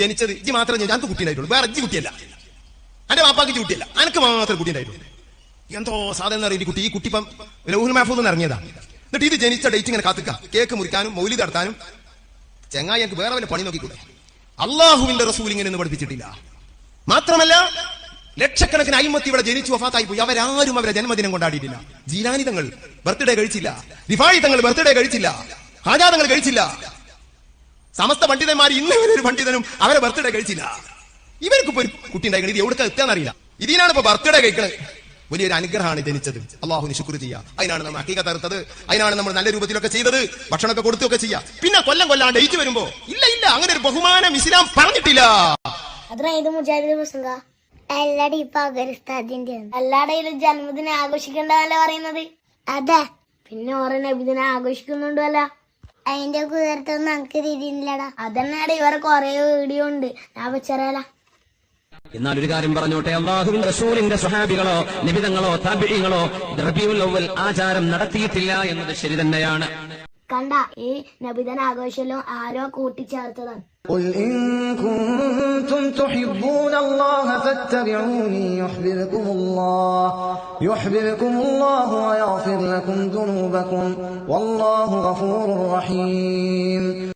ജനിച്ചത് ഇജ്ജ് മാത്രമേ ഞങ്ങൾക്ക് കുട്ടിയുണ്ടായിട്ടുള്ളൂ, വേറെ ഇജ്ജ് കുട്ടിയല്ല, എന്റെ വാപ്പാക്ക് കുട്ടിയല്ല, എനിക്ക് മാത്രമേ കുട്ടിയുണ്ടായിട്ടുള്ളൂ. എന്തോ സാധനം അറിയാം ഈ കുട്ടി ഇപ്പം ലൗഹുൽ മഹ്ഫൂസിൽ നിന്ന് ഇറങ്ങിയതാ. എന്നിട്ട് ഇത് ജനിച്ച ഡേറ്റ് ഇങ്ങനെ കാത്തുക, കേക്ക് മുറിക്കാനും മൗലിദ് നടത്താനും. ചെങ്ങായി എനിക്ക് വേറെ വല്ല പണി നോക്കിക്കൂടെ? അള്ളാഹുവിന്റെ റസൂൽ ഇങ്ങനെ പഠിപ്പിച്ചിട്ടില്ല. മാത്രമല്ല ലക്ഷക്കണക്കിന് അയിമത്തി ഇവിടെ ജനിച്ചു വഫാത്തായി പോയി, അവരാരും അവരെ ജന്മദിനം കൊണ്ടാടിയിട്ടില്ല. ജീലാനി തങ്ങൾ ബർത്ത്ഡേ കഴിച്ചില്ല, റിഫായി തങ്ങൾ ബർത്ത്ഡേ കഴിച്ചില്ല, ഹാജാ തങ്ങൾ കഴിച്ചില്ല. സമസ്ത പണ്ഡിതന്മാർ ഇന്നങ്ങനെ ഒരു പണ്ഡിതനും അവരെ ബർത്ത്ഡേ കഴിച്ചില്ല. ഇവർക്ക് ഇപ്പൊ ഒരു കുട്ടി ഉണ്ടായിക്കണം, ഇത് എവിടെ എത്താന്നറിയില്ല. ഇതിനാണ് ഇപ്പൊ ബർത്ത്ഡേ കഴിക്കണത്. വലിയൊരു അനുഗ്രഹമാണ് ജനിച്ചത്, അള്ളാഹുവിന് ശുക്ർ ചെയ്യുക. അതിനാണ് നമ്മൾ ഹഖീഖത്ത് അറുത്തത്, അതിനാണ് നമ്മൾ നല്ല രൂപത്തിലൊക്കെ ചെയ്തത്, ഭക്ഷണമൊക്കെ കൊടുത്തൊക്കെ ചെയ്യുക. പിന്നെ കൊല്ലം ഡേറ്റ് വരുമ്പോ ഇല്ല അങ്ങനെ ഒരു ബഹുമാനം ഇസ്ലാം പറഞ്ഞിട്ടില്ല. എല്ലാടെ എല്ലാടയിലും ജന്മദിനം ആഘോഷിക്കണ്ടല്ല പറയുന്നത്. അതെ, പിന്നെ ഓരോ നബിദിനം ആഘോഷിക്കുന്നുണ്ടോ അല്ല, അതിന്റെ കുതിർത്തൊന്നും നമുക്ക് തിരിയില്ലടാ. അതന്നെയാണ് ഇവരെ കൊറേ വീഡിയോ ഉണ്ട്, ഞാൻ വെച്ചറിയാല. എന്നാൽ ഒരു കാര്യം പറഞ്ഞോട്ടെ, അല്ലാഹുവിന്റെ റസൂലിന്റെ സ്വഹാബികളോ നബിതങ്ങളോ താബിഈങ്ങളോ റബീഉൽ അവ്വൽ ആചാരം നടത്തിയിട്ടില്ല എന്നത് ശരി തന്നെയാണ്. കണ്ട, ഈ നബിദിന ആഘോഷമെല്ലാം ആരോ കൂട്ടിച്ചേർത്തതാണ്. قل إن كنتم تحبون الله فاتبعوني يحببكم الله ويغفر لكم ذنوبكم والله غفور رحيم.